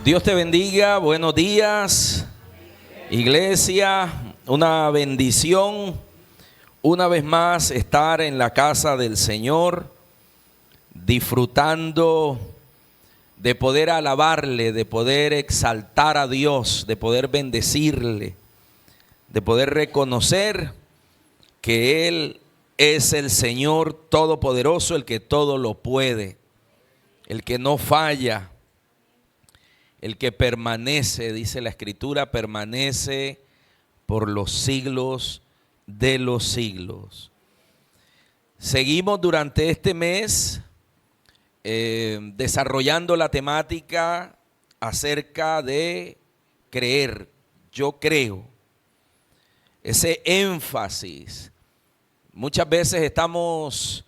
Dios te bendiga, buenos días, iglesia, una bendición una vez más estar en la casa del Señor, disfrutando de poder alabarle, de poder exaltar a Dios, de poder bendecirle, de poder reconocer que Él es el Señor Todopoderoso, el que todo lo puede, el que no falla, el que permanece, dice la Escritura, permanece por los siglos de los siglos. Seguimos durante este mes desarrollando la temática acerca de creer. Yo creo. Ese énfasis. Muchas veces estamos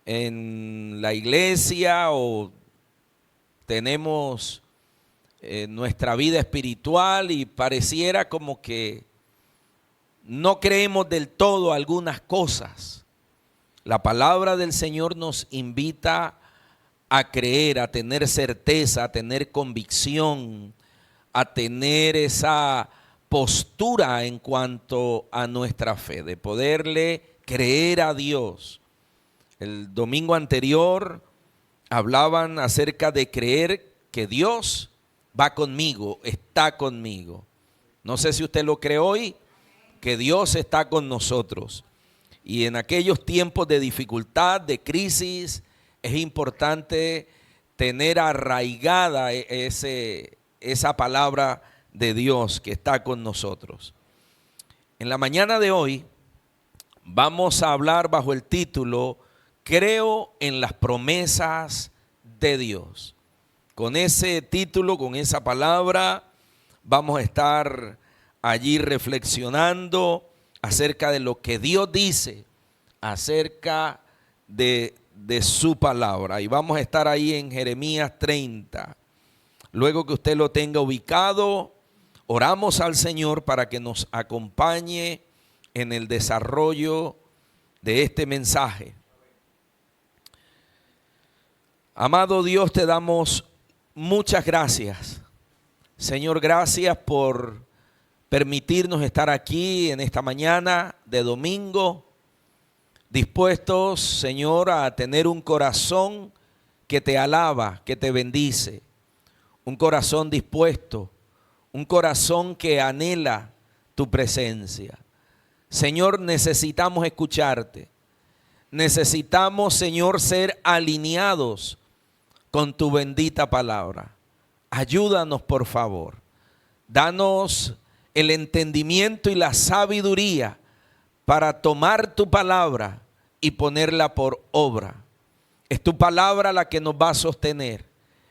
en la iglesia o tenemos nuestra vida espiritual y pareciera como que no creemos del todo algunas cosas. La palabra del Señor nos invita a creer, a tener certeza, a tener convicción, a tener esa postura en cuanto a nuestra fe, de poderle creer a Dios. El domingo anterior hablaban acerca de creer que Dios va conmigo, está conmigo. No sé si usted lo cree hoy, que Dios está con nosotros. Y en aquellos tiempos de dificultad, de crisis, es importante tener arraigada esa palabra de Dios que está con nosotros. En la mañana de hoy vamos a hablar bajo el título Creo en las promesas de Dios. Con ese título, con esa palabra, vamos a estar allí reflexionando acerca de lo que Dios dice, acerca de su palabra. Y vamos a estar ahí en Jeremías 30. Luego que usted lo tenga ubicado, oramos al Señor para que nos acompañe en el desarrollo de este mensaje. Amado Dios, te damos muchas gracias. Señor, gracias por permitirnos estar aquí en esta mañana de domingo, dispuestos, Señor, a tener un corazón que te alaba, que te bendice, un corazón dispuesto, un corazón que anhela tu presencia. Señor, necesitamos escucharte, necesitamos, Señor, ser alineados con tu bendita palabra. Ayúdanos, por favor. Danos el entendimiento y la sabiduría para tomar tu palabra y ponerla por obra. Es tu palabra la que nos va a sostener.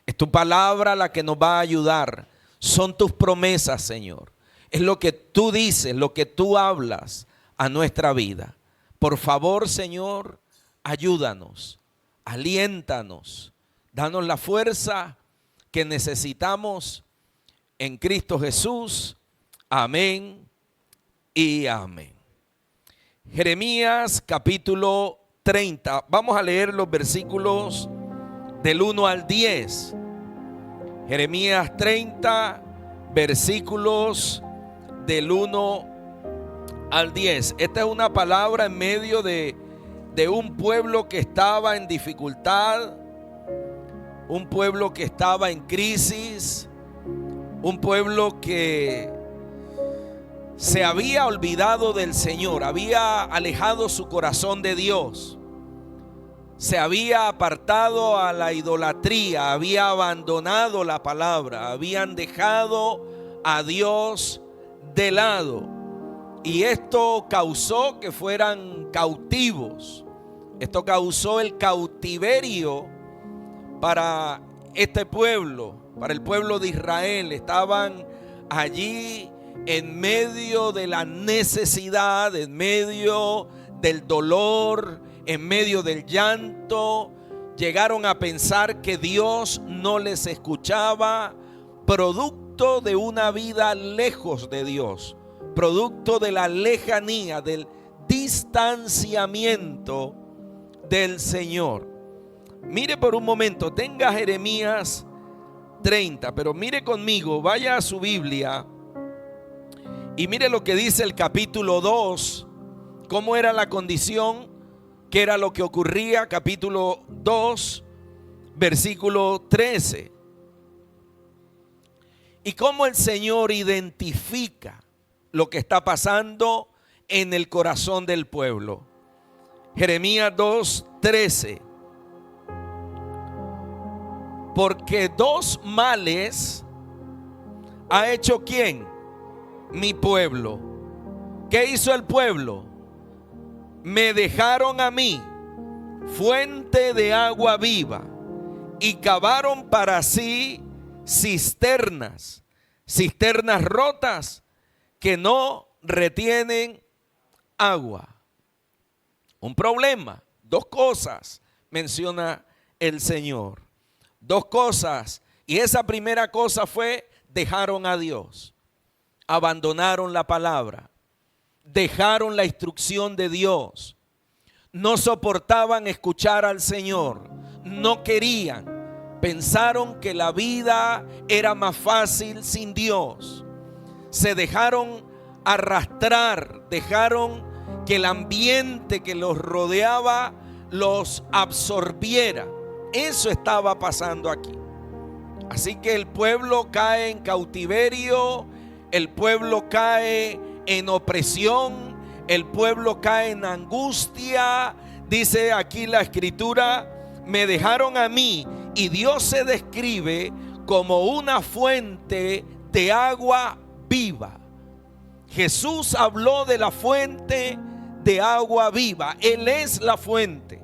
Es tu palabra la que nos va a ayudar. Son tus promesas, Señor. Es lo que tú dices, lo que tú hablas a nuestra vida. Por favor, Señor, ayúdanos, aliéntanos. Danos la fuerza que necesitamos en Cristo Jesús. Amén y amén. Jeremías capítulo 30. Vamos a leer los versículos del 1 al 10. Jeremías 30, versículos del 1 al 10. Esta es una palabra en medio de un pueblo que estaba en dificultad, un pueblo que estaba en crisis, un pueblo que se había olvidado del Señor, había alejado su corazón de Dios, se había apartado a la idolatría, había abandonado la palabra, habían dejado a Dios de lado. Y esto causó que fueran cautivos. Esto causó el cautiverio para este pueblo, para el pueblo de Israel. Estaban allí en medio de la necesidad, en medio del dolor, en medio del llanto. Llegaron a pensar que Dios no les escuchaba, producto de una vida lejos de Dios, producto de la lejanía, del distanciamiento del Señor. Mire por un momento, tenga Jeremías 30. Pero mire conmigo, vaya a su Biblia y mire lo que dice el capítulo 2, cómo era la condición, qué era lo que ocurría. Capítulo 2, versículo 13. Y cómo el Señor identifica lo que está pasando en el corazón del pueblo. Jeremías 2:13. Porque dos males ha hecho ¿quién? Mi pueblo. ¿Qué hizo el pueblo? Me dejaron a mí fuente de agua viva y cavaron para sí cisternas rotas que no retienen agua. Un problema, dos cosas menciona el Señor. Dos cosas, y esa primera cosa fue: dejaron a Dios, abandonaron la palabra, dejaron la instrucción de Dios, no soportaban escuchar al Señor, no querían, pensaron que la vida era más fácil sin Dios, se dejaron arrastrar, dejaron que el ambiente que los rodeaba los absorbiera. Eso estaba pasando aquí. Así que el pueblo cae en cautiverio, el pueblo cae en opresión, el pueblo cae en angustia. Dice aquí la escritura: me dejaron a mí. Y Dios se describe como una fuente de agua viva. Jesús habló de la fuente de agua viva. Él es la fuente.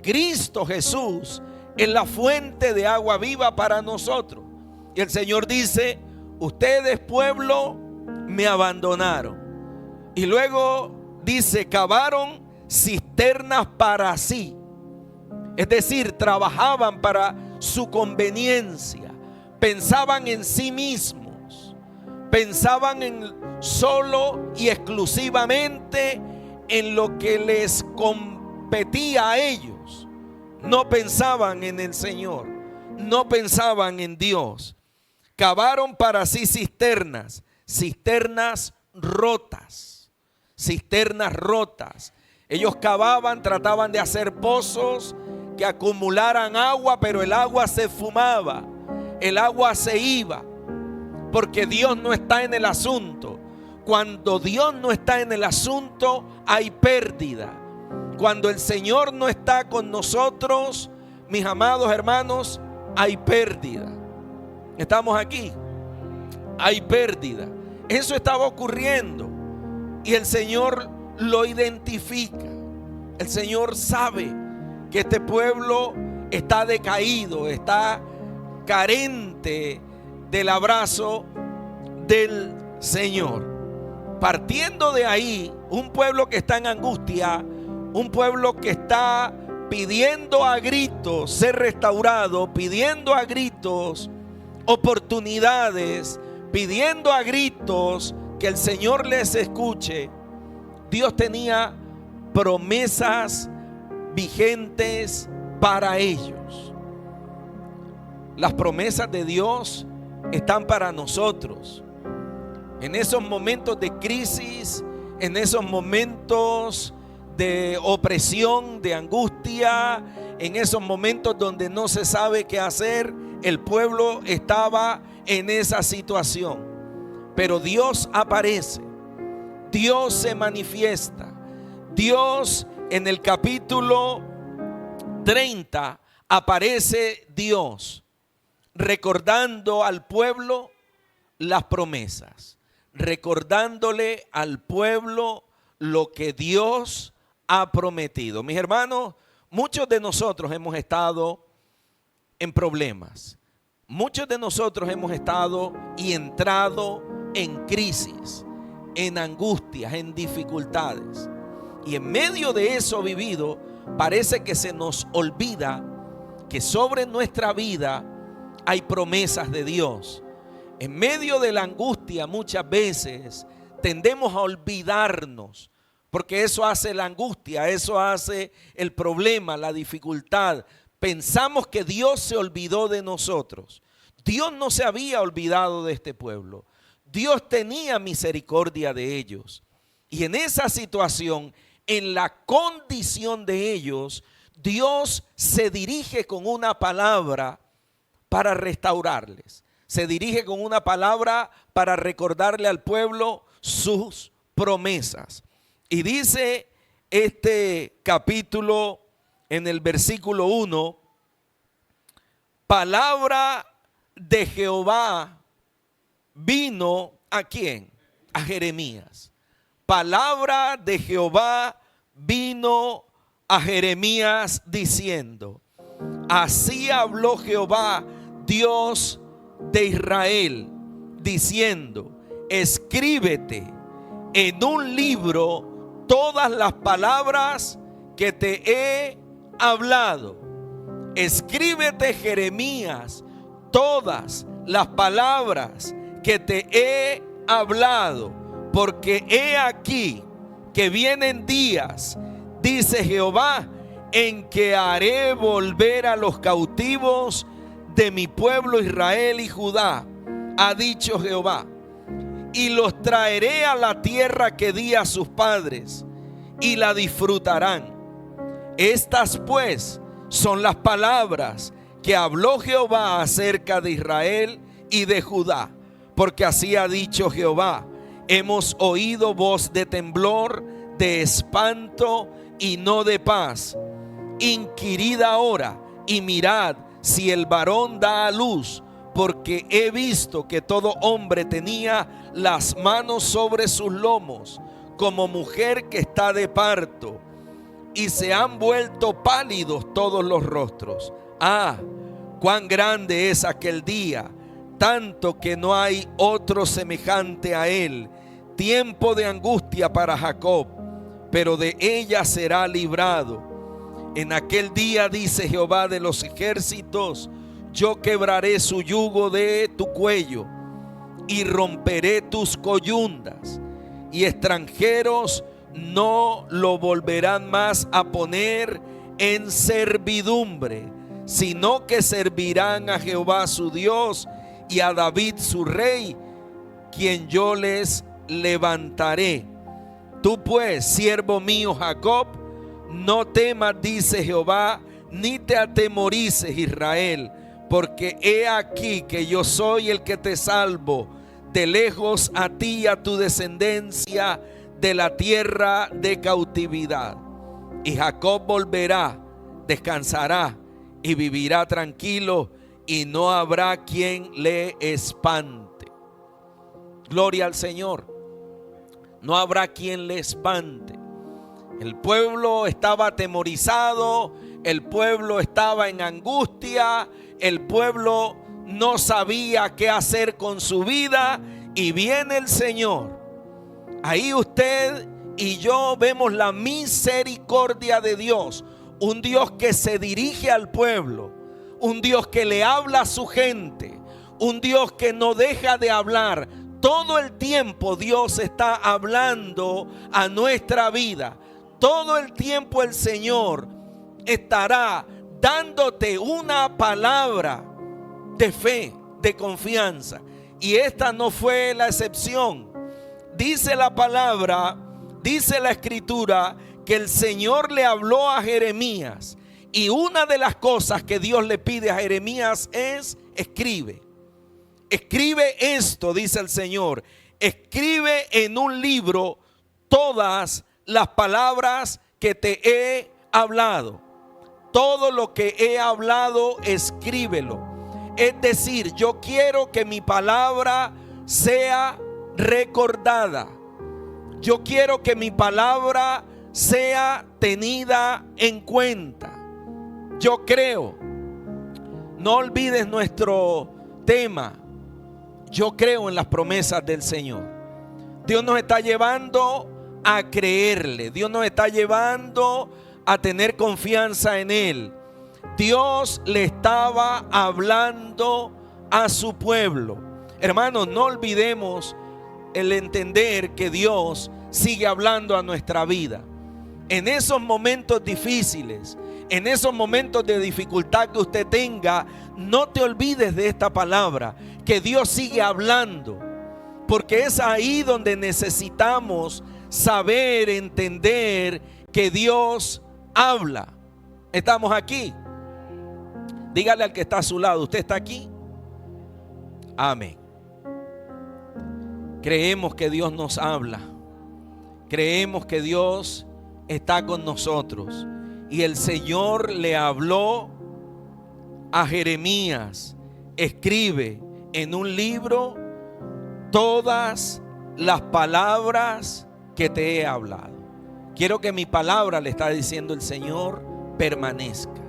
Cristo Jesús es la fuente de agua viva para nosotros. Y el Señor dice: ustedes, pueblo, me abandonaron. Y luego dice: cavaron cisternas para sí. Es decir, trabajaban para su conveniencia. Pensaban en sí mismos. Pensaban en solo y exclusivamente en lo que les competía a ellos. No pensaban en el Señor, no pensaban en Dios. Cavaron para sí cisternas rotas, cisternas rotas. Ellos cavaban, trataban de hacer pozos que acumularan agua, pero el agua se fumaba, el agua se iba, porque Dios no está en el asunto. Cuando Dios no está en el asunto, hay pérdida. Cuando el Señor no está con nosotros, mis amados hermanos, hay pérdida. Estamos aquí. Hay pérdida. Eso estaba ocurriendo y el Señor lo identifica. El Señor sabe que este pueblo está decaído, está carente del abrazo del Señor. Partiendo de ahí, un pueblo que está en angustia, un pueblo que está pidiendo a gritos ser restaurado, pidiendo a gritos oportunidades, pidiendo a gritos que el Señor les escuche. Dios tenía promesas vigentes para ellos. Las promesas de Dios están para nosotros. En esos momentos de crisis, en esos momentos de opresión, de angustia, en esos momentos donde no se sabe qué hacer, el pueblo estaba en esa situación. Pero Dios aparece, Dios se manifiesta. Dios, en el capítulo 30 aparece Dios recordando al pueblo las promesas, recordándole al pueblo lo que Dios ha prometido. Mis hermanos, muchos de nosotros hemos estado en problemas. Muchos de nosotros hemos estado y entrado en crisis, en angustias, en dificultades. Y en medio de eso vivido, parece que se nos olvida que sobre nuestra vida hay promesas de Dios. En medio de la angustia muchas veces tendemos a olvidarnos, porque eso hace la angustia, eso hace el problema, la dificultad. Pensamos que Dios se olvidó de nosotros. Dios no se había olvidado de este pueblo. Dios tenía misericordia de ellos. Y en esa situación, en la condición de ellos, Dios se dirige con una palabra para restaurarles. Se dirige con una palabra para recordarle al pueblo sus promesas. Y dice este capítulo en el versículo 1, palabra de Jehová vino ¿a quién? A Jeremías. Palabra de Jehová vino a Jeremías diciendo: así habló Jehová, Dios de Israel, diciendo: escríbete en un libro todas las palabras que te he hablado. Escríbete, Jeremías, todas las palabras que te he hablado, porque he aquí que vienen días, dice Jehová, en que haré volver a los cautivos de mi pueblo Israel y Judá, ha dicho Jehová, y los traeré a la tierra que di a sus padres, y la disfrutarán. Estas pues son las palabras que habló Jehová acerca de Israel y de Judá, porque así ha dicho Jehová: hemos oído voz de temblor, de espanto y no de paz. Inquirid ahora y mirad si el varón da a luz, porque he visto que todo hombre tenía las manos sobre sus lomos, como mujer que está de parto, y se han vuelto pálidos todos los rostros. Ah, cuán grande es aquel día, tanto que no hay otro semejante a él. Tiempo de angustia para Jacob, pero de ella será librado. En aquel día, dice Jehová de los ejércitos, yo quebraré su yugo de tu cuello y romperé tus coyundas, y extranjeros no lo volverán más a poner en servidumbre, sino que servirán a Jehová su Dios y a David su rey, quien yo les levantaré. Tú pues, siervo mío Jacob, no temas, dice Jehová, ni te atemorices, Israel, porque he aquí que yo soy el que te salvo de lejos, a ti y a tu descendencia, de la tierra de cautividad. Y Jacob volverá, descansará y vivirá tranquilo, y no habrá quien le espante. Gloria al Señor. No habrá quien le espante. El pueblo estaba atemorizado, el pueblo estaba en angustia, el pueblo no sabía qué hacer con su vida, y viene el Señor. Ahí usted y yo vemos la misericordia de Dios, un Dios que se dirige al pueblo, un Dios que le habla a su gente, un Dios que no deja de hablar. Todo el tiempo Dios está hablando a nuestra vida. Todo el tiempo el Señor estará dándote una palabra de fe, de confianza. Y esta no fue la excepción. Dice la palabra, dice la escritura, que el Señor le habló a Jeremías. Y una de las cosas que Dios le pide a Jeremías es: escribe. Escribe esto, dice el Señor. Escribe en un libro todas las palabras que te he hablado. Todo lo que he hablado, escríbelo. Es decir, yo quiero que mi palabra sea recordada. Yo quiero que mi palabra sea tenida en cuenta. Yo creo, no olvides nuestro tema, yo creo en las promesas del Señor. Dios nos está llevando a creerle. Dios nos está llevando a tener confianza en Él. Dios le estaba hablando a su pueblo. Hermanos, no olvidemos el entender que Dios sigue hablando a nuestra vida. En esos momentos difíciles, En esos momentos de dificultad que usted tenga, no te olvides de esta palabra, que Dios sigue hablando, porque es ahí donde necesitamos saber, entender que Dios habla. ¿Estamos aquí? Dígale al que está a su lado, ¿usted está aquí? Amén. Creemos que Dios nos habla. Creemos que Dios está con nosotros. Y el Señor le habló a Jeremías: escribe en un libro todas las palabras que te he hablado. Quiero que mi palabra, le está diciendo el Señor, permanezca.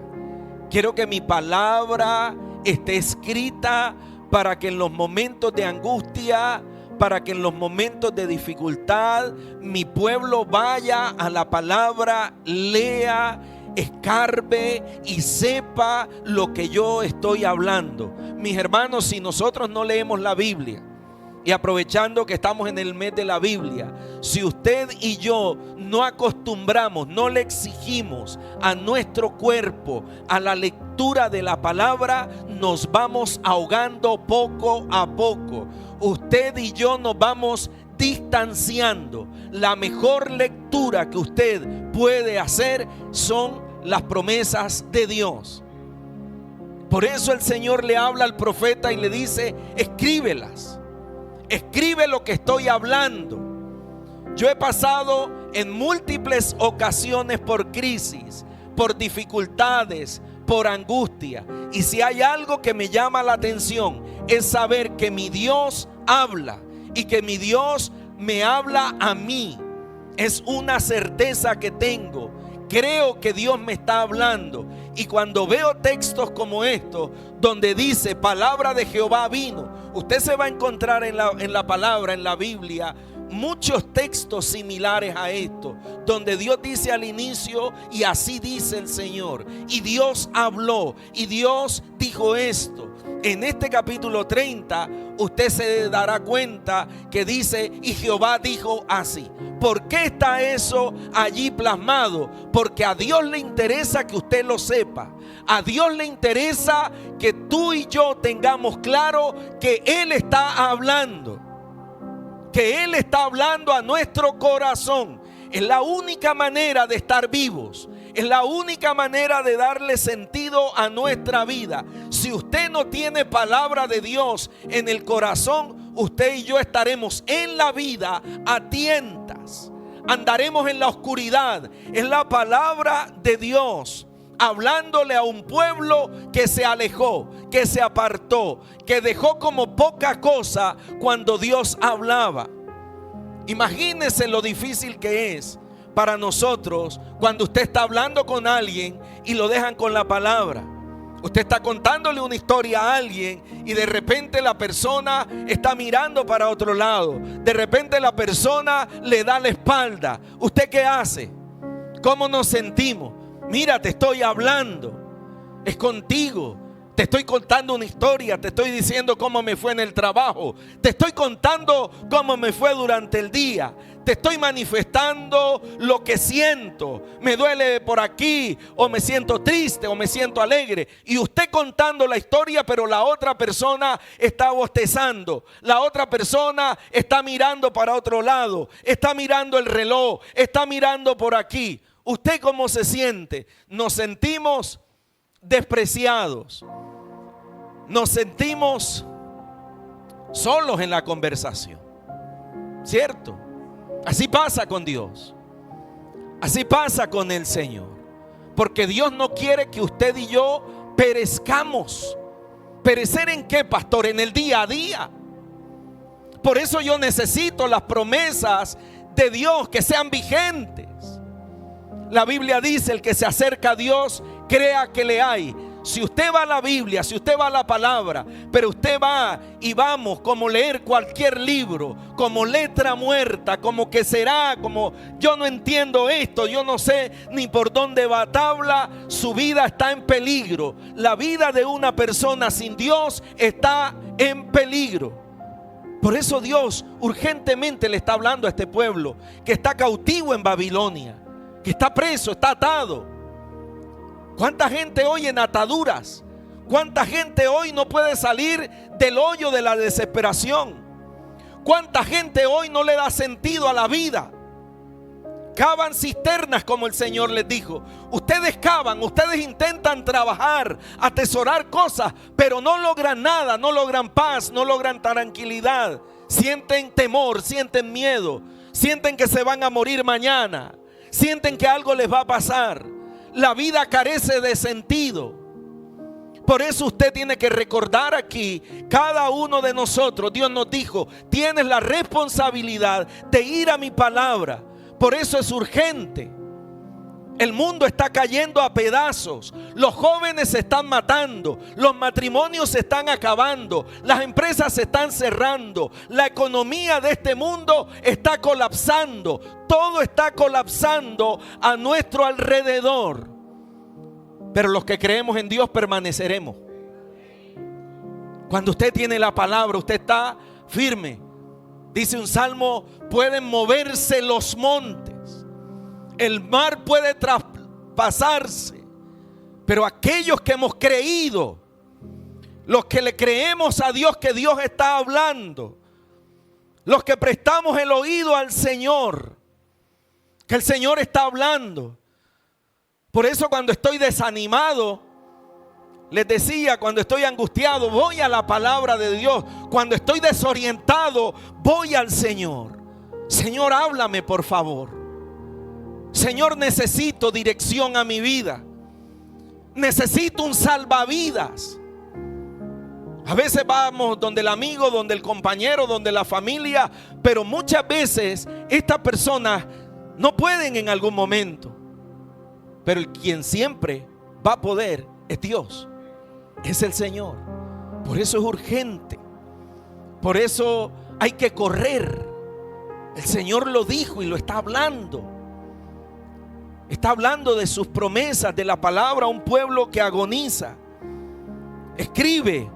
Quiero que mi palabra esté escrita para que en los momentos de angustia, para que en los momentos de dificultad, mi pueblo vaya a la palabra, lea, escarbe y sepa lo que yo estoy hablando. Mis hermanos, si nosotros no leemos la Biblia, y aprovechando que estamos en el mes de la Biblia, si usted y yo no acostumbramos, no le exigimos a nuestro cuerpo a la lectura de la palabra, nos vamos ahogando poco a poco. Usted y yo nos vamos distanciando. La mejor lectura que usted puede hacer son las promesas de Dios. Por eso el Señor le habla al profeta y le dice: escríbelas. Escribe lo que estoy hablando. Yo he pasado en múltiples ocasiones por crisis, por dificultades, por angustia. Y si hay algo que me llama la atención, es saber que mi Dios habla y que mi Dios me habla a mí. Es una certeza que tengo. Creo que Dios me está hablando. Y cuando veo textos como estos, donde dice palabra de Jehová vino, usted se va a encontrar en la palabra, en la Biblia, muchos textos similares a esto, donde Dios dice al inicio: y así dice el Señor, y Dios habló, y Dios dijo esto. En este capítulo 30 usted se dará cuenta que dice: y Jehová dijo así. ¿Por qué está eso allí plasmado? Porque a Dios le interesa que usted lo sepa. A Dios le interesa que tú y yo tengamos claro que Él está hablando. Que Él está hablando a nuestro corazón. Es la única manera de estar vivos. Es la única manera de darle sentido a nuestra vida. Si usted no tiene palabra de Dios en el corazón, usted y yo estaremos en la vida a tientas. Andaremos en la oscuridad. Es la palabra de Dios hablándole a un pueblo que se alejó, que se apartó, que dejó como poca cosa cuando Dios hablaba. Imagínese lo difícil que es para nosotros cuando usted está hablando con alguien y lo dejan con la palabra. Usted está contándole una historia a alguien y de repente la persona está mirando para otro lado. De repente la persona le da la espalda. ¿Usted qué hace? ¿Cómo nos sentimos? Mira, te estoy hablando. Es contigo. Te estoy contando una historia, te estoy diciendo cómo me fue en el trabajo, te estoy contando cómo me fue durante el día, te estoy manifestando lo que siento, me duele por aquí, o me siento triste, o me siento alegre. Y usted contando la historia, pero la otra persona está bostezando, la otra persona está mirando para otro lado, está mirando el reloj, está mirando por aquí. ¿Usted cómo se siente? Nos sentimos despreciados. Nos sentimos solos en la conversación, ¿cierto? Así pasa con Dios. Así pasa con el Señor. Porque Dios no quiere que usted y yo perezcamos. ¿Perecer en qué, pastor? En el día a día. Por eso yo necesito las promesas de Dios que sean vigentes. La Biblia dice: el que se acerca a Dios, crea que le hay. Si usted va a la Biblia, si usted va a la palabra, pero usted va y vamos como leer cualquier libro, como letra muerta, como que será, como yo no entiendo esto, yo no sé ni por dónde va tabla, su vida está en peligro. La vida de una persona sin Dios está en peligro. Por eso Dios urgentemente le está hablando a este pueblo que está cautivo en Babilonia, que está preso, está atado. ¿Cuánta gente hoy en ataduras? ¿Cuánta gente hoy no puede salir del hoyo de la desesperación? ¿Cuánta gente hoy no le da sentido a la vida? Cavan cisternas, como el Señor les dijo. Ustedes cavan, ustedes intentan trabajar, atesorar cosas, pero no logran nada, no logran paz, no logran tranquilidad. Sienten temor, sienten miedo, sienten que se van a morir mañana, sienten que algo les va a pasar. La vida carece de sentido. Por eso usted tiene que recordar aquí, cada uno de nosotros, Dios nos dijo, tienes la responsabilidad de ir a mi palabra. Por eso es urgente. El mundo está cayendo a pedazos. Los jóvenes se están matando. Los matrimonios se están acabando. Las empresas se están cerrando. La economía de este mundo está colapsando. Todo está colapsando a nuestro alrededor. Pero los que creemos en Dios permaneceremos. Cuando usted tiene la palabra, usted está firme. Dice un salmo, pueden moverse los montes, el mar puede traspasarse, pero aquellos que hemos creído, los que le creemos a Dios que Dios está hablando, los que prestamos el oído al Señor, que el Señor está hablando. Por eso cuando estoy desanimado, les decía, cuando estoy angustiado, voy a la palabra de Dios. Cuando estoy desorientado, voy al Señor. Señor, háblame por favor. Señor, necesito dirección a mi vida. Necesito un salvavidas. A veces vamos donde el amigo, donde el compañero, donde la familia, pero muchas veces estas personas no pueden en algún momento. Pero quien siempre va a poder es Dios. Es el Señor. Por eso es urgente. Por eso hay que correr. El Señor lo dijo y lo está hablando. Está hablando de sus promesas, de la palabra a un pueblo que agoniza. Escribe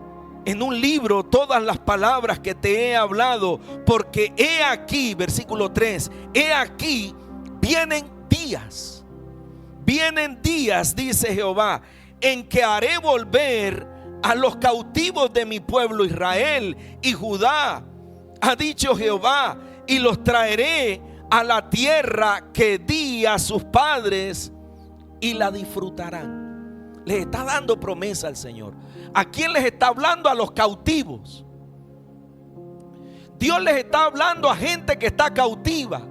en un libro todas las palabras que te he hablado, porque he aquí, versículo 3, he aquí, vienen días, dice Jehová, en que haré volver a los cautivos de mi pueblo Israel y Judá, ha dicho Jehová, y los traeré a la tierra que di a sus padres y la disfrutarán. Les está dando promesa al Señor. ¿A quién les está hablando? A los cautivos. Dios les está hablando a gente que está cautiva.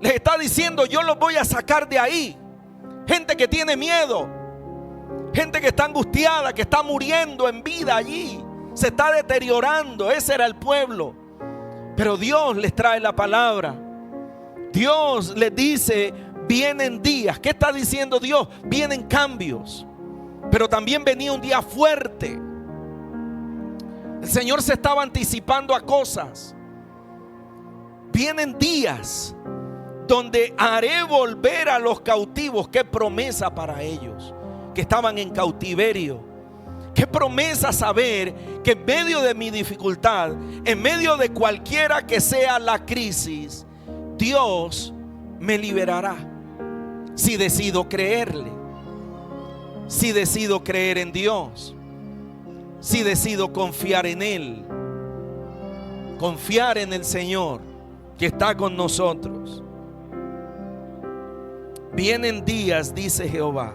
Les está diciendo, yo los voy a sacar de ahí. Gente que tiene miedo, gente que está angustiada, que está muriendo en vida allí, se está deteriorando. Ese era el pueblo. Pero Dios les trae la palabra. Dios les dice, vienen días. ¿Qué está diciendo Dios? Vienen cambios. Pero también venía un día fuerte. El Señor se estaba anticipando a cosas. Vienen días donde haré volver a los cautivos. Qué promesa para ellos que estaban en cautiverio. Qué promesa saber que en medio de mi dificultad, en medio de cualquiera que sea la crisis, Dios me liberará. Si decido creerle, si decido creer en Dios, si decido confiar en Él, confiar en el Señor que está con nosotros. Vienen días, dice Jehová,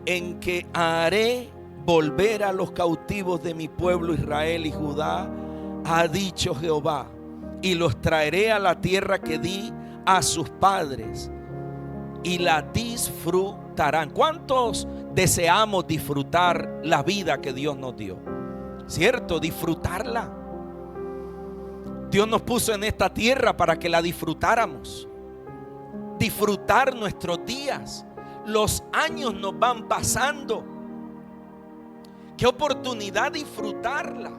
en que haré volver a los cautivos de mi pueblo Israel y Judá, ha dicho Jehová, y los traeré a la tierra que di a sus padres y la disfrutarán. ¿Cuántos deseamos disfrutar la vida que Dios nos dio? ¿Cierto? Disfrutarla. Dios nos puso en esta tierra para que la disfrutáramos. Disfrutar nuestros días. Los años nos van pasando. Qué oportunidad disfrutarla.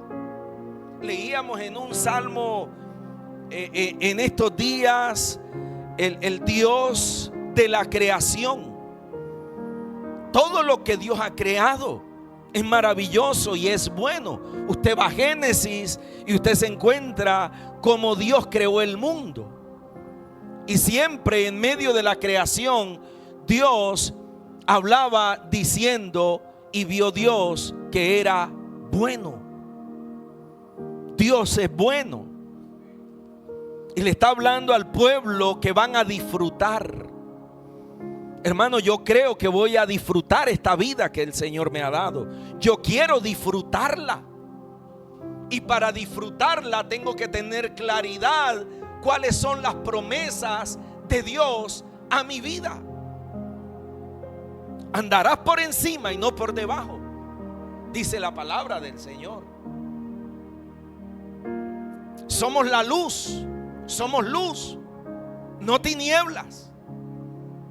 Leíamos en un salmo en estos días el Dios de la creación. Todo lo que Dios ha creado es maravilloso y es bueno. Usted va a Génesis y usted se encuentra como Dios creó el mundo. Y siempre en medio de la creación Dios hablaba diciendo: y vio Dios que era bueno. Dios es bueno. Y le está hablando al pueblo que van a disfrutar. Hermano, yo creo que voy a disfrutar esta vida que el Señor me ha dado. Yo quiero disfrutarla. Y para disfrutarla tengo que tener claridad cuáles son las promesas de Dios a mi vida. Andarás por encima y no por debajo, dice la palabra del Señor. Somos la luz, somos luz, no tinieblas.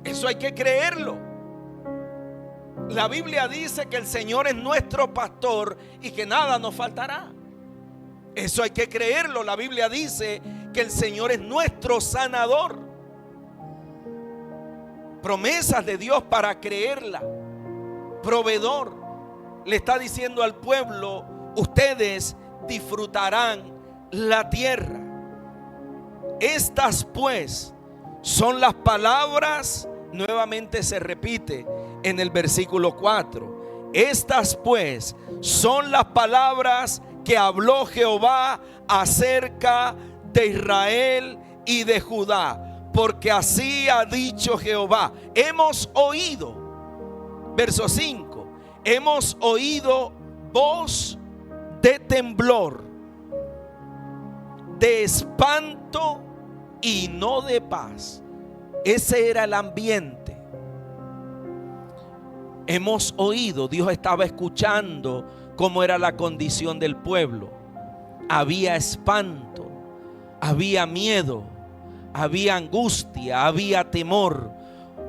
Eso hay que creerlo. La Biblia dice que el Señor es nuestro pastor y que nada nos faltará. Eso hay que creerlo. La Biblia dice que el Señor es nuestro sanador. Promesas de Dios para creerla. Proveedor. Le está diciendo al pueblo: ustedes disfrutarán la tierra. Estas pues son las palabras, nuevamente se repite en el versículo 4. Estas pues son las palabras que habló Jehová acerca de Israel y de Judá. Porque así ha dicho Jehová. Hemos oído, verso 5, hemos oído voz de temblor, de espanto y no de paz. Ese era el ambiente. Hemos oído, Dios estaba escuchando cómo era la condición del pueblo. Había espanto, había miedo, había angustia, había temor.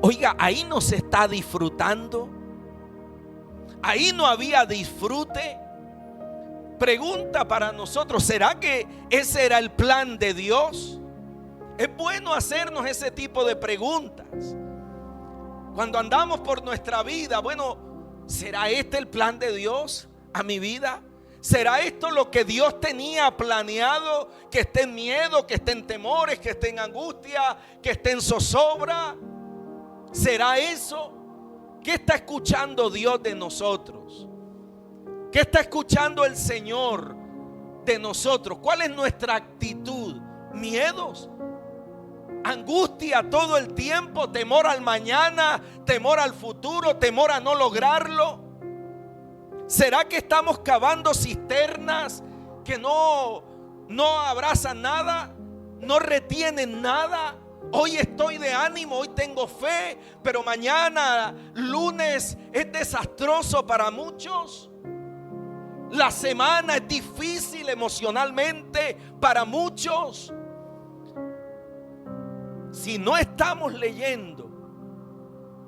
Oiga, ahí no se está disfrutando. Ahí no había disfrute. Pregunta para nosotros: ¿será que ese era el plan de Dios? Es bueno hacernos ese tipo de preguntas cuando andamos por nuestra vida. Bueno, ¿será este el plan de Dios a mi vida? ¿Será esto lo que Dios tenía planeado? Que esté en miedo, que esté en temores, que esté en angustia, que esté en zozobra. ¿Será eso? ¿Qué está escuchando Dios de nosotros? ¿Qué está escuchando el Señor de nosotros? ¿Cuál es nuestra actitud? ¿Miedos? ¿Angustia todo el tiempo? ¿Temor al mañana? ¿Temor al futuro? ¿Temor a no lograrlo? ¿Será que estamos cavando cisternas que no abrazan nada, no retienen nada? Hoy estoy de ánimo, hoy tengo fe, pero mañana, lunes, es desastroso para muchos. La semana es difícil emocionalmente para muchos. Si no estamos leyendo,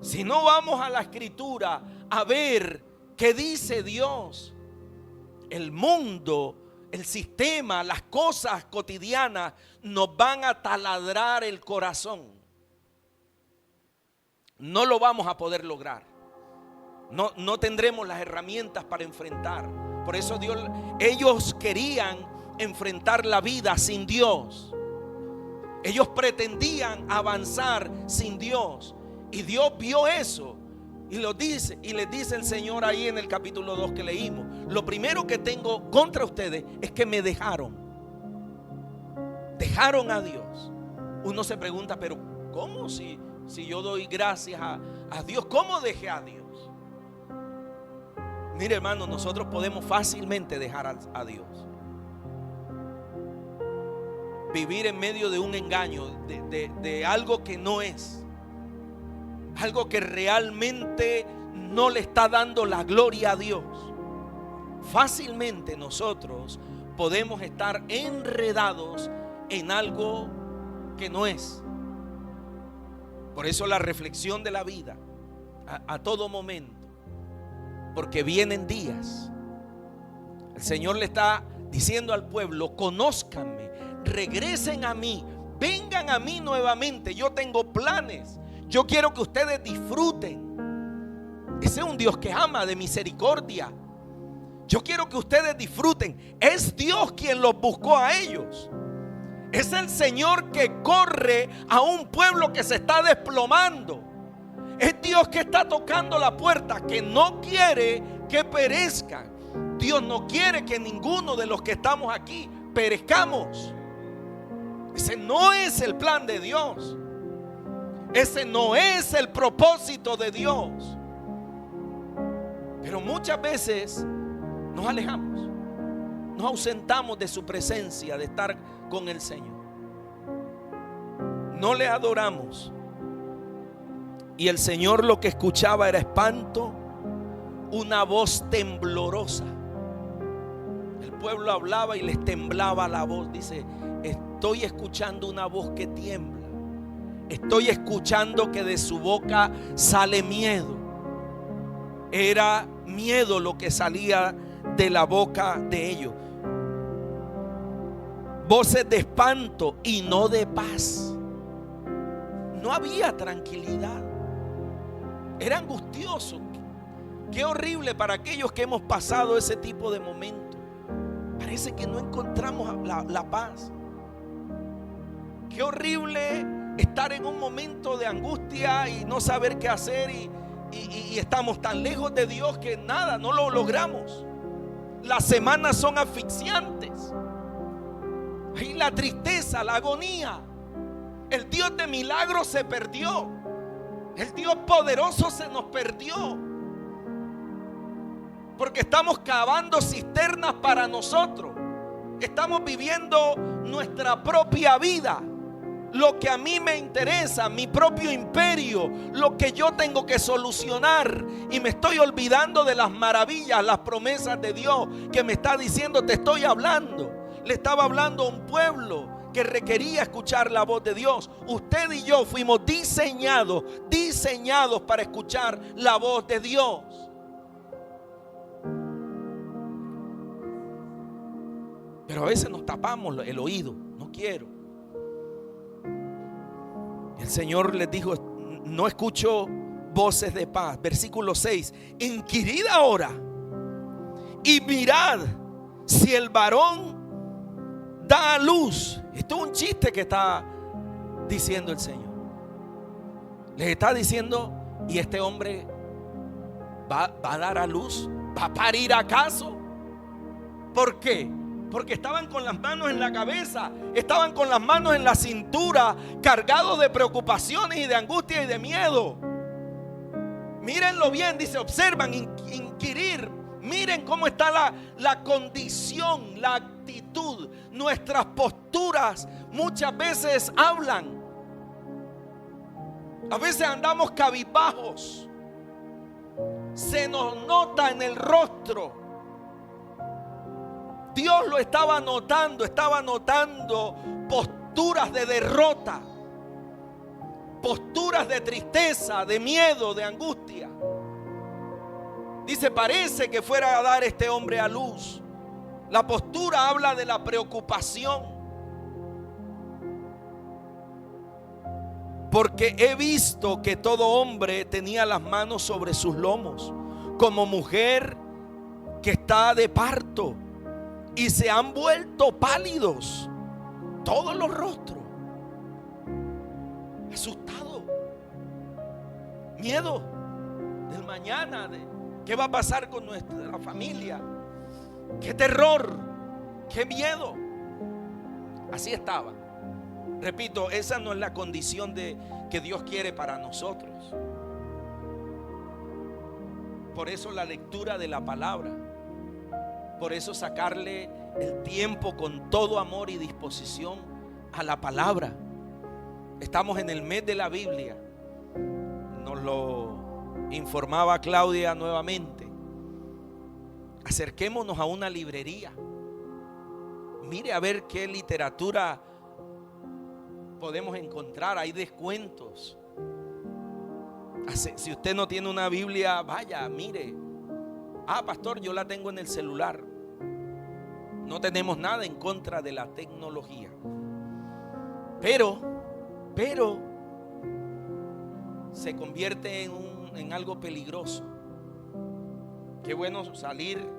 si no vamos a la Escritura a ver ¿qué dice Dios? El mundo, el sistema, las cosas cotidianas nos van a taladrar el corazón. No lo vamos a poder lograr. No tendremos las herramientas para enfrentar. Por eso ellos querían enfrentar la vida sin Dios. Ellos pretendían avanzar sin Dios. Y Dios vio eso. Y les dice el Señor ahí en el capítulo 2 que leímos: lo primero que tengo contra ustedes es que me dejaron a Dios. Uno se pregunta: pero ¿cómo? Si yo doy gracias a Dios, ¿cómo dejé a Dios? Mire, hermano, nosotros podemos fácilmente dejar a Dios. Vivir en medio de un engaño, de algo que no es. Algo que realmente no le está dando la gloria a Dios. Fácilmente nosotros podemos estar enredados en algo que no es. Por eso la reflexión de la vida a todo momento. Porque vienen días. El Señor le está diciendo al pueblo: conózcanme, regresen a mí, vengan a mí nuevamente. Yo tengo planes. Yo quiero que ustedes disfruten. Ese es un Dios que ama, de misericordia. Yo quiero que ustedes disfruten. Es Dios quien los buscó a ellos. Es el Señor que corre a un pueblo que se está desplomando. Es Dios que está tocando la puerta, que no quiere que perezcan. Dios no quiere que ninguno de los que estamos aquí perezcamos. Ese no es el plan de Dios. Ese no es el propósito de Dios. Pero muchas veces nos alejamos, nos ausentamos de su presencia, de estar con el Señor. No le adoramos. Y el Señor lo que escuchaba era espanto, una voz temblorosa. El pueblo hablaba y les temblaba la voz. Dice: estoy escuchando una voz que tiembla. Estoy escuchando que de su boca sale miedo. Era miedo lo que salía de la boca de ellos. Voces de espanto y no de paz. No había tranquilidad. Era angustioso. Qué horrible para aquellos que hemos pasado ese tipo de momentos. Parece que no encontramos la paz. Qué horrible estar en un momento de angustia y no saber qué hacer, y estamos tan lejos de Dios que nada, no lo logramos. Las semanas son asfixiantes. Y la tristeza, la agonía. El Dios de milagros se perdió. El Dios poderoso se nos perdió. Porque estamos cavando cisternas para nosotros. Estamos viviendo nuestra propia vida. Lo que a mí me interesa, mi propio imperio, lo que yo tengo que solucionar. Y me estoy olvidando de las maravillas, las promesas de Dios que me está diciendo: te estoy hablando. Le estaba hablando a un pueblo que requería escuchar la voz de Dios. Usted y yo fuimos diseñados para escuchar la voz de Dios. Pero a veces nos tapamos el oído. No quiero. El Señor les dijo: no escucho voces de paz. Versículo 6: inquirid ahora y mirad si el varón da a luz. Esto es un chiste que está diciendo el Señor. Les está diciendo: ¿y este hombre va a dar a luz? ¿Va a parir acaso? ¿Por qué? Porque estaban con las manos en la cabeza, estaban con las manos en la cintura, cargados de preocupaciones y de angustia y de miedo. Mírenlo bien, dice: observan, inquirir. Miren cómo está la condición, la actitud. Nuestras posturas muchas veces hablan. A veces andamos cabizbajos. Se nos nota en el rostro. Dios lo estaba notando posturas de derrota, posturas de tristeza, de miedo, de angustia. Dice: parece que fuera a dar este hombre a luz. La postura habla de la preocupación. Porque he visto que todo hombre tenía las manos sobre sus lomos, como mujer que está de parto, y se han vuelto pálidos todos los rostros. Asustado, miedo del mañana, de qué va a pasar con nuestra familia. Qué terror, qué miedo. Así estaba. Repito, esa no es la condición que Dios quiere para nosotros. Por eso la lectura de la palabra. Por eso sacarle el tiempo con todo amor y disposición a la palabra. Estamos en el mes de la Biblia. Nos lo informaba Claudia nuevamente. Acerquémonos a una librería. Mire a ver qué literatura podemos encontrar. Hay descuentos. Si usted no tiene una Biblia, vaya, mire. Pastor, yo la tengo en el celular. No tenemos nada en contra de la tecnología. Pero se convierte en algo peligroso. Qué bueno salir.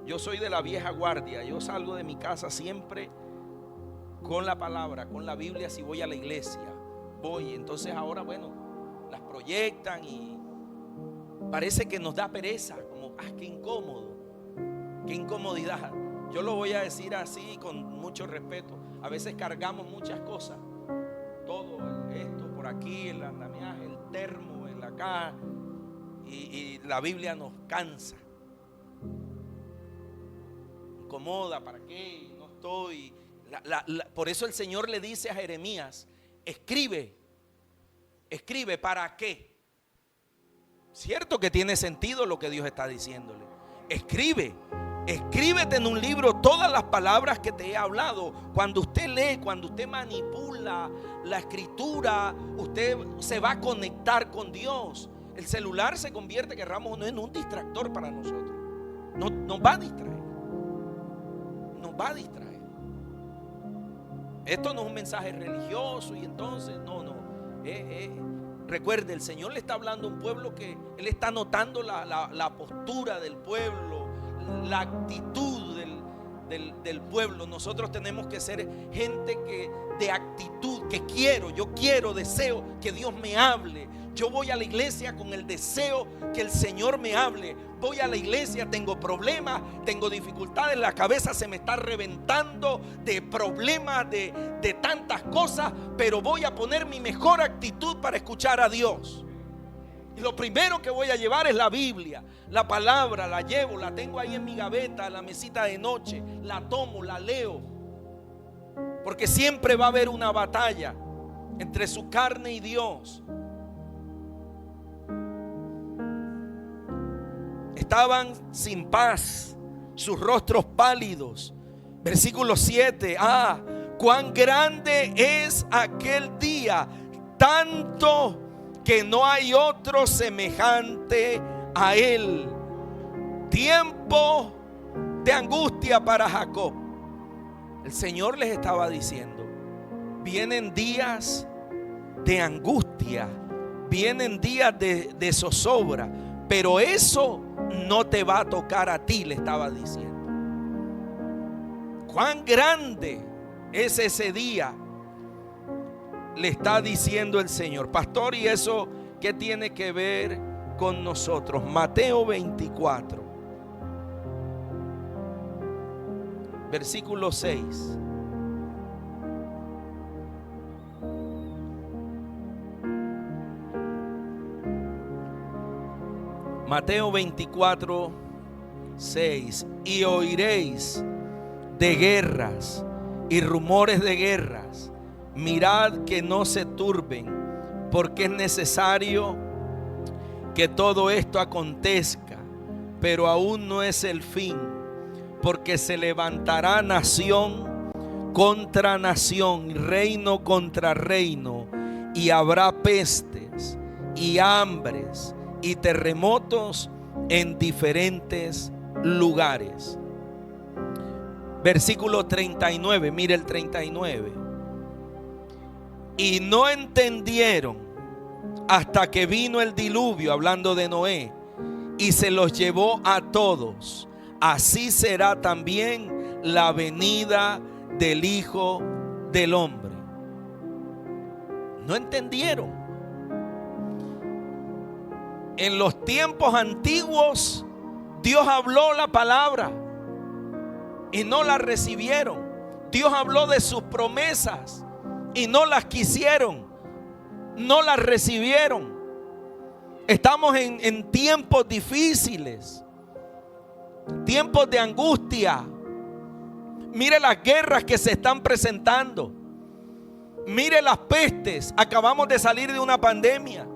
Yo soy de la vieja guardia. Yo salgo de mi casa siempre con la palabra, con la Biblia. Si voy a la iglesia, voy. Entonces ahora, bueno, las proyectan y parece que nos da pereza, como, qué incómodo, qué incomodidad. Yo lo voy a decir así con mucho respeto. A veces cargamos muchas cosas, todo esto por aquí, el andamiaje, el termo, el acá, y la Biblia nos cansa, incomoda. ¿Para qué? No estoy. Por eso el Señor le dice a Jeremías: escribe, ¿para qué? Cierto que tiene sentido lo que Dios está diciéndole. Escríbete en un libro todas las palabras que te he hablado. Cuando usted lee, cuando usted manipula la escritura, usted se va a conectar con Dios. El celular se convierte, querramos o no, en un distractor para nosotros. Nos va a distraer. Esto no es un mensaje religioso y entonces no. Recuerde, el Señor le está hablando a un pueblo que Él está notando la postura del pueblo, la actitud del pueblo. Nosotros tenemos que ser gente de actitud, yo quiero, deseo que Dios me hable. Yo voy a la iglesia con el deseo que el Señor me hable. Voy a la iglesia, tengo problemas, tengo dificultades, la cabeza se me está reventando de problemas, de tantas cosas, pero voy a poner mi mejor actitud para escuchar a Dios. Y lo primero que voy a llevar es la Biblia, la palabra, la llevo, la tengo ahí en mi gaveta, en la mesita de noche, la tomo, la leo. Porque siempre va a haber una batalla entre su carne y Dios. Estaban sin paz, sus rostros pálidos. Versículo 7. Cuán grande es aquel día, tanto que no hay otro semejante a él. Tiempo de angustia para Jacob. El Señor les estaba diciendo: vienen días de angustia, vienen días de zozobra, pero eso no te va a tocar a ti, le estaba diciendo. Cuán grande es ese día, le está diciendo el Señor. Pastor, ¿y eso qué tiene que ver con nosotros? Mateo 24, versículo 6. Mateo 24, 6. Y oiréis de guerras y rumores de guerras. Mirad que no se turben, porque es necesario que todo esto acontezca, pero aún no es el fin, porque se levantará nación contra nación, reino contra reino, y habrá pestes y hambres y terremotos en diferentes lugares. Versículo 39, mire el 39. Y no entendieron hasta que vino el diluvio, hablando de Noé, y se los llevó a todos. Así será también la venida del Hijo del Hombre. No entendieron. En los tiempos antiguos Dios habló la palabra y no la recibieron. Dios habló de sus promesas y no las quisieron, no las recibieron. Estamos en tiempos difíciles, tiempos de angustia. Mire las guerras que se están presentando. Mire las pestes. Acabamos de salir de una pandemia,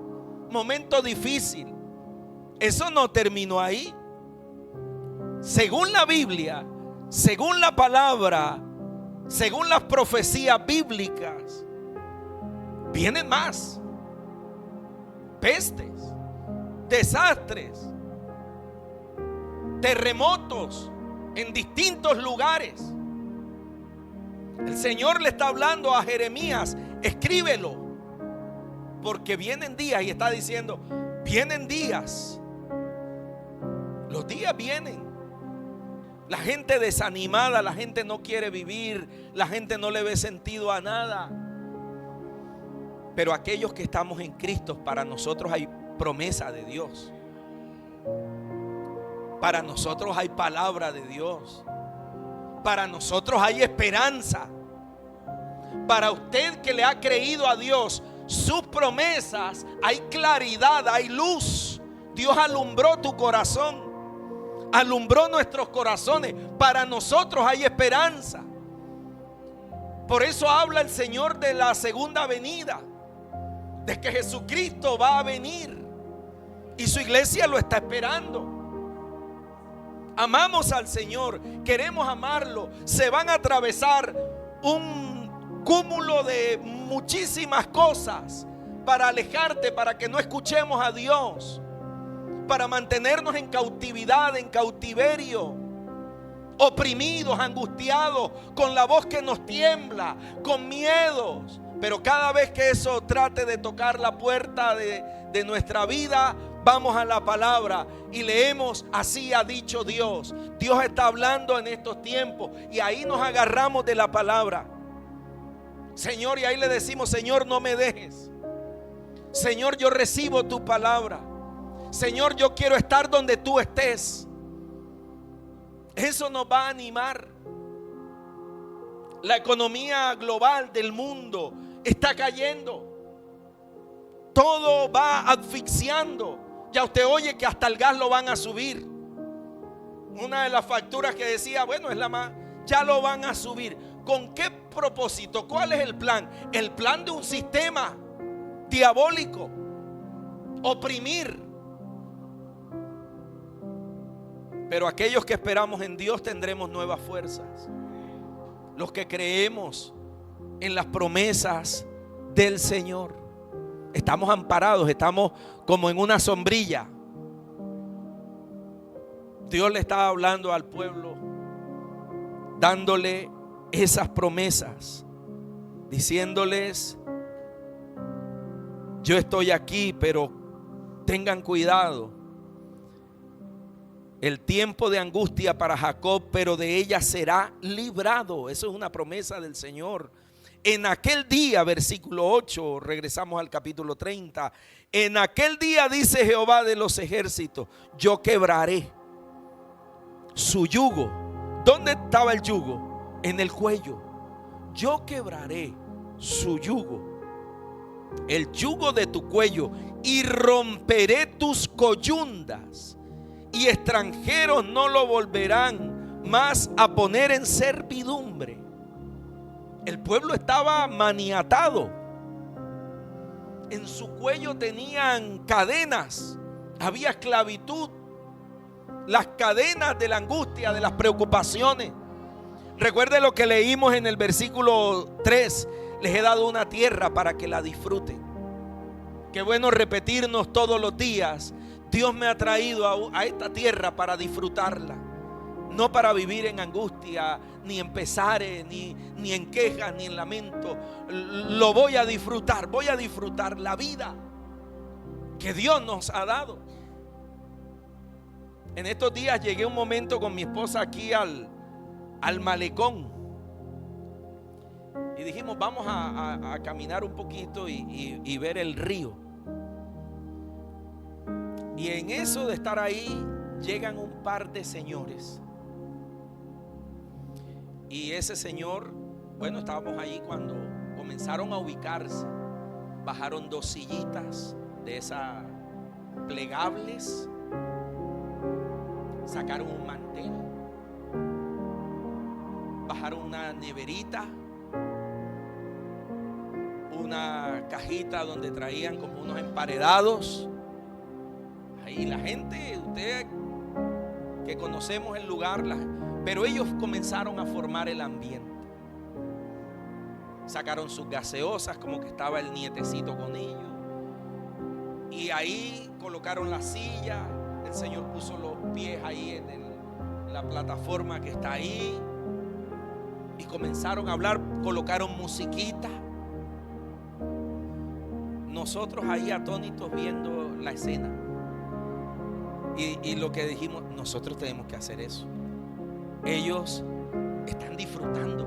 momento difícil. Eso no terminó ahí. Según la Biblia, según la palabra, según las profecías bíblicas, vienen más pestes, desastres, terremotos en distintos lugares. El Señor le está hablando a Jeremías: escríbelo, porque vienen días, y está diciendo: vienen días. Los días vienen. La gente desanimada, la gente no quiere vivir, la gente no le ve sentido a nada. Pero aquellos que estamos en Cristo, para nosotros hay promesa de Dios. Para nosotros hay palabra de Dios. Para nosotros hay esperanza. Para usted que le ha creído a Dios, sus promesas, hay claridad, hay luz. Dios alumbró tu corazón, alumbró nuestros corazones. Para nosotros hay esperanza. Por eso habla el Señor de la segunda venida, de que Jesucristo va a venir y su iglesia lo está esperando. Amamos al Señor, queremos amarlo. Se van a atravesar un cúmulo de muchísimas cosas para alejarte, para que no escuchemos a Dios, para mantenernos en cautividad, en cautiverio, oprimidos, angustiados, con la voz que nos tiembla, con miedos. Pero cada vez que eso trate de tocar la puerta de nuestra vida, vamos a la palabra y leemos: así ha dicho Dios. Dios está hablando en estos tiempos, y ahí nos agarramos de la palabra, Señor, y ahí le decimos: Señor, no me dejes. Señor, yo recibo tu palabra. Señor, yo quiero estar donde tú estés. Eso nos va a animar. La economía global del mundo está cayendo. Todo va asfixiando. Ya usted oye que hasta el gas lo van a subir. Una de las facturas que decía, bueno, es la más, ya lo van a subir. ¿Con qué propósito? ¿Cuál es el plan? El plan de un sistema diabólico: oprimir. Pero aquellos que esperamos en Dios tendremos nuevas fuerzas. Los que creemos en las promesas del Señor, estamos amparados, estamos como en una sombrilla. Dios le estaba hablando al pueblo, dándole esas promesas, diciéndoles: yo estoy aquí, pero tengan cuidado. El tiempo de angustia para Jacob, pero de ella será librado. Eso es una promesa del Señor. En aquel día, versículo 8, regresamos al capítulo 30. En aquel día, dice Jehová de los ejércitos, yo quebraré su yugo. ¿Dónde estaba el yugo? En el cuello. Yo quebraré su yugo, el yugo de tu cuello, y romperé tus coyundas, y extranjeros no lo volverán más a poner en servidumbre. El pueblo estaba maniatado. En su cuello tenían cadenas, había esclavitud, las cadenas de la angustia, de las preocupaciones. Recuerde lo que leímos en el versículo 3: les he dado una tierra para que la disfruten. Qué bueno repetirnos todos los días: Dios me ha traído a esta tierra para disfrutarla, no para vivir en angustia, ni en pesares, ni en quejas, ni en lamento. Lo voy a disfrutar la vida que Dios nos ha dado. En estos días llegué un momento con mi esposa aquí al malecón, y dijimos: vamos a caminar un poquito y ver el río. Y en eso de estar ahí, llegan un par de señores. Y ese señor, bueno, estábamos ahí cuando comenzaron a ubicarse. Bajaron 2 sillitas de esas plegables, sacaron un mantel, bajaron una neverita, una cajita donde traían como unos emparedados. Ahí la gente, usted que conocemos el lugar, pero ellos comenzaron a formar el ambiente. Sacaron sus gaseosas, como que estaba el nietecito con ellos, y ahí colocaron la silla. El Señor puso los pies ahí en la plataforma que está ahí, y comenzaron a hablar. Colocaron musiquita. Nosotros ahí atónitos viendo la escena. Y lo que dijimos: nosotros tenemos que hacer eso. Ellos están disfrutando.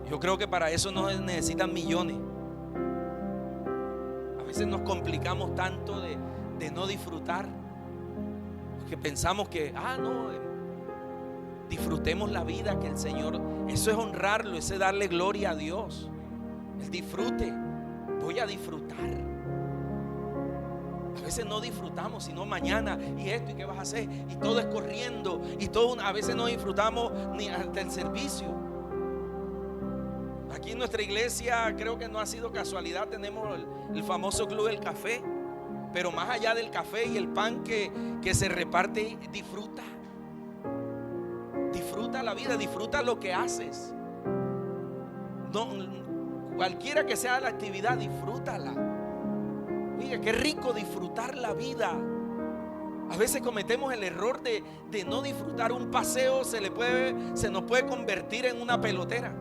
Yo creo que para eso no necesitan millones. veces nos complicamos tanto de no disfrutar, porque pensamos que, disfrutemos la vida que el Señor, eso es honrarlo, eso es darle gloria a Dios. El disfrute, voy a disfrutar. A veces no disfrutamos, sino mañana y esto y qué vas a hacer, y todo es corriendo, y todo, a veces no disfrutamos ni hasta el servicio. Aquí en nuestra iglesia, creo que no ha sido casualidad, tenemos el famoso club del café, pero más allá del café y el pan que se reparte, disfruta la vida, disfruta lo que haces. No, cualquiera que sea la actividad, disfrútala. Oiga, qué rico disfrutar la vida. A veces cometemos el error de no disfrutar un paseo. Se nos puede convertir en una pelotera.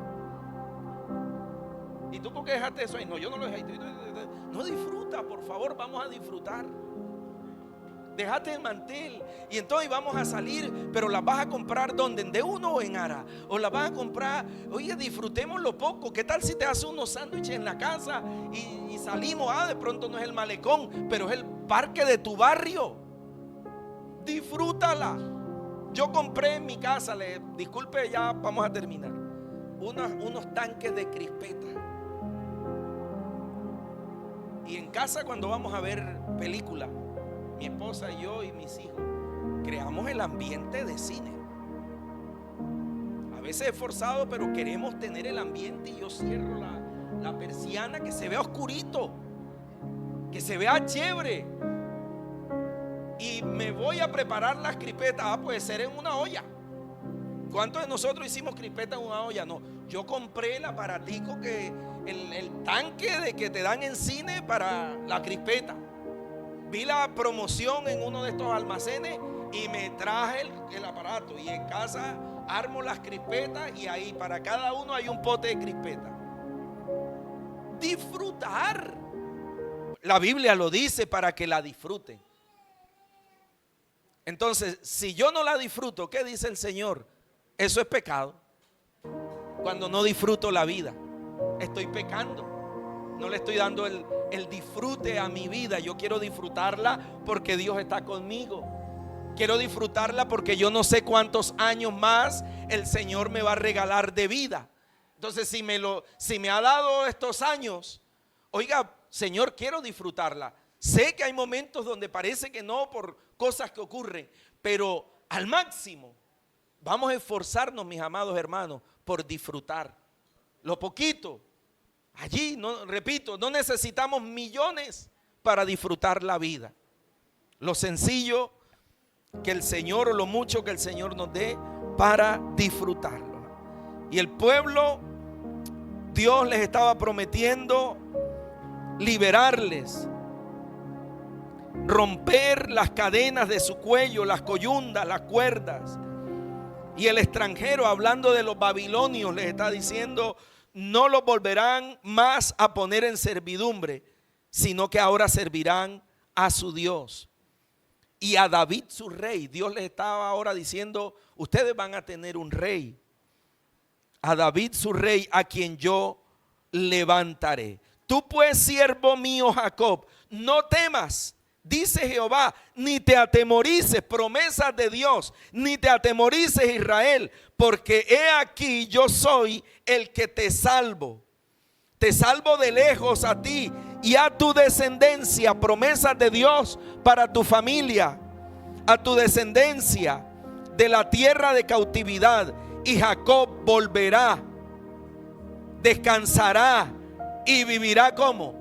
¿Y tú por qué dejaste eso ahí? No, yo no lo dejé. No, disfruta, por favor, vamos a disfrutar. Déjate el mantel. Y entonces vamos a salir, pero las vas a comprar ¿dónde? ¿De uno o en Ara? O las vas a comprar. Oye, disfrutemos lo poco. ¿Qué tal si te haces unos sándwiches en la casa y salimos? De pronto no es el malecón, pero es el parque de tu barrio. Disfrútala. Yo compré en mi casa, disculpe, ya vamos a terminar, unos tanques de crispeta. Y en casa, cuando vamos a ver películas, mi esposa y yo y mis hijos, creamos el ambiente de cine. A veces es forzado, pero queremos tener el ambiente, y yo cierro la persiana, que se vea oscurito, que se vea chévere, y me voy a preparar las crispetas. Puede ser en una olla. ¿Cuántos de nosotros hicimos crispetas en una olla? No, yo compré el aparatico, el tanque de que te dan en cine para la crispeta. Vi la promoción en uno de estos almacenes y me traje el aparato, y en casa armo las crispetas, y ahí para cada uno hay un pote de crispetas. Disfrutar. La Biblia lo dice, para que la disfruten. Entonces, si yo no la disfruto, ¿qué dice el Señor? Eso es pecado. Cuando no disfruto la vida, estoy pecando. No le estoy dando el disfrute a mi vida. Yo quiero disfrutarla porque Dios está conmigo. Quiero disfrutarla porque yo no sé cuántos años más el Señor me va a regalar de vida. Entonces, si me ha dado estos años, oiga, Señor, quiero disfrutarla. Sé que hay momentos donde parece que no, por cosas que ocurren, pero al máximo vamos a esforzarnos, mis amados hermanos, por disfrutar lo poquito. Allí, no, repito, no necesitamos millones para disfrutar la vida. Lo sencillo que el Señor, o lo mucho que el Señor nos dé para disfrutarlo. Y el pueblo, Dios les estaba prometiendo liberarles, romper las cadenas de su cuello, las coyundas, las cuerdas. Y el extranjero, hablando de los babilonios, les está diciendo: no los volverán más a poner en servidumbre, sino que ahora servirán a su Dios y a David su rey. Dios les estaba ahora diciendo: ustedes van a tener un rey, a David su rey, a quien yo levantaré. Tú pues, siervo mío Jacob, no temas, dice Jehová, ni te atemorices, promesas de Dios, ni te atemorices, Israel, porque he aquí yo soy el que te salvo. Te salvo de lejos a ti y a tu descendencia, promesas de Dios para tu familia, a tu descendencia de la tierra de cautividad. Y Jacob volverá, descansará y vivirá como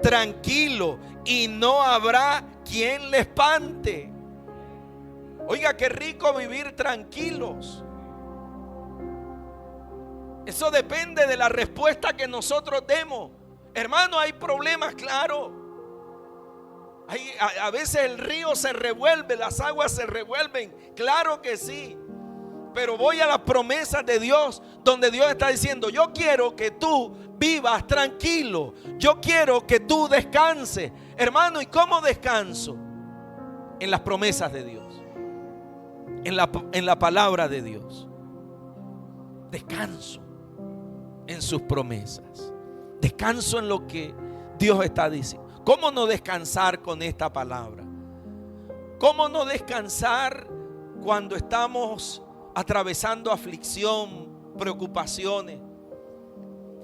tranquilo, y no habrá quien le espante. Oiga, qué rico vivir tranquilos. Eso depende de la respuesta que nosotros demos. Hermano, hay problemas, claro. A veces el río se revuelve, las aguas se revuelven, claro que sí. Pero voy a las promesas de Dios, donde Dios está diciendo: yo quiero que tú vivas tranquilo, yo quiero que tú descanses. Hermano, ¿y cómo descanso? En las promesas de Dios, en la palabra de Dios. Descanso en sus promesas, descanso en lo que Dios está diciendo. ¿Cómo no descansar con esta palabra? ¿Cómo no descansar cuando estamos atravesando aflicción, preocupaciones?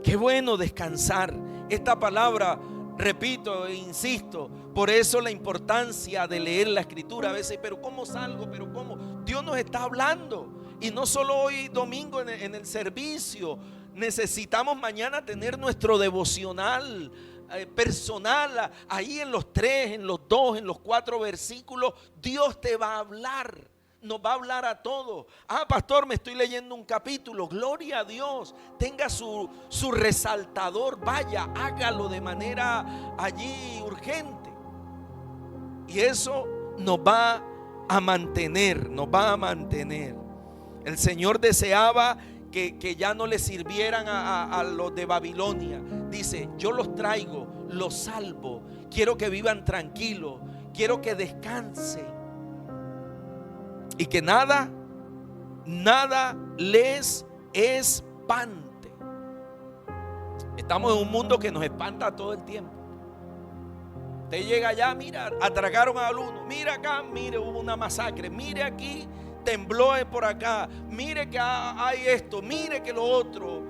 Qué bueno descansar. Esta palabra, repito e insisto, por eso la importancia de leer la Escritura. A veces, pero ¿cómo salgo? ¿Pero cómo? Dios nos está hablando. Y no solo hoy domingo en el servicio. Necesitamos mañana tener nuestro devocional personal. Ahí en los 3, en los 2, en los 4 versículos, Dios te va a hablar. Nos va a hablar a todos. Pastor, me estoy leyendo un capítulo. Gloria a Dios. Tenga su resaltador. Vaya, hágalo de manera allí urgente. Y eso nos va a mantener. Nos va a mantener. El Señor deseaba que ya no le sirvieran a los de Babilonia. Dice, yo los traigo, los salvo. Quiero que vivan tranquilos. Quiero que descansen. Y que nada les espante. Estamos en un mundo que nos espanta todo el tiempo. Usted llega allá, mira, atracaron a uno. Mira acá, mire, hubo una masacre. Mire aquí, tembló por acá. Mire que hay esto, mire que lo otro.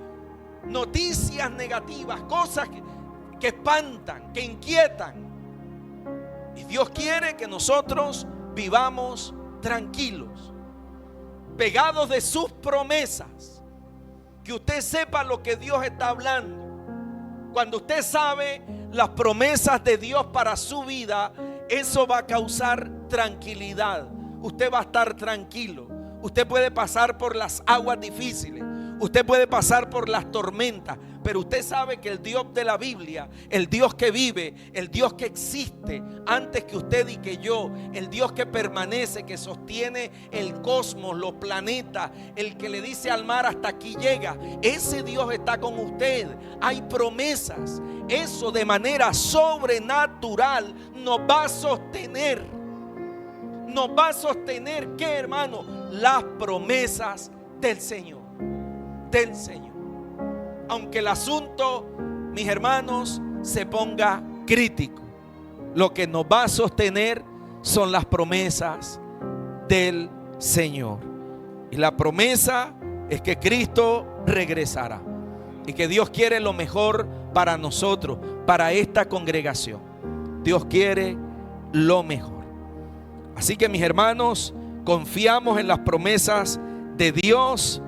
Noticias negativas, cosas que espantan, que inquietan. Y Dios quiere que nosotros vivamos tranquilos, pegados de sus promesas. Que usted sepa lo que Dios está hablando. Cuando usted sabe las promesas de Dios para su vida, eso va a causar tranquilidad. Usted va a estar tranquilo. Usted puede pasar por las aguas difíciles, usted puede pasar por las tormentas, pero usted sabe que el Dios de la Biblia, el Dios que vive, el Dios que existe antes que usted y que yo, el Dios que permanece, que sostiene el cosmos, los planetas, el que le dice al mar hasta aquí llega, ese Dios está con usted. Hay promesas. Eso de manera sobrenatural nos va a sostener. Nos va a sostener, ¿qué, hermano? Las promesas del Señor. Del Señor. Aunque el asunto, mis hermanos, se ponga crítico, lo que nos va a sostener son las promesas del Señor. Y la promesa es que Cristo regresará y que Dios quiere lo mejor para nosotros, para esta congregación. Dios quiere lo mejor. Así que, mis hermanos, confiamos en las promesas de Dios.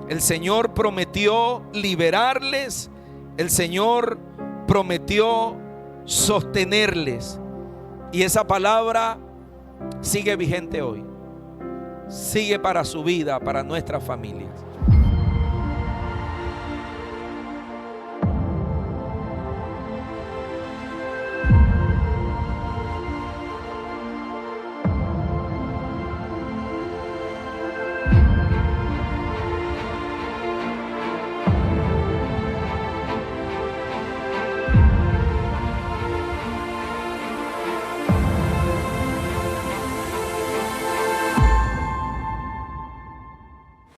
El Señor prometió liberarles. El Señor prometió sostenerles. Y esa palabra sigue vigente hoy. Sigue para su vida, para nuestras familias.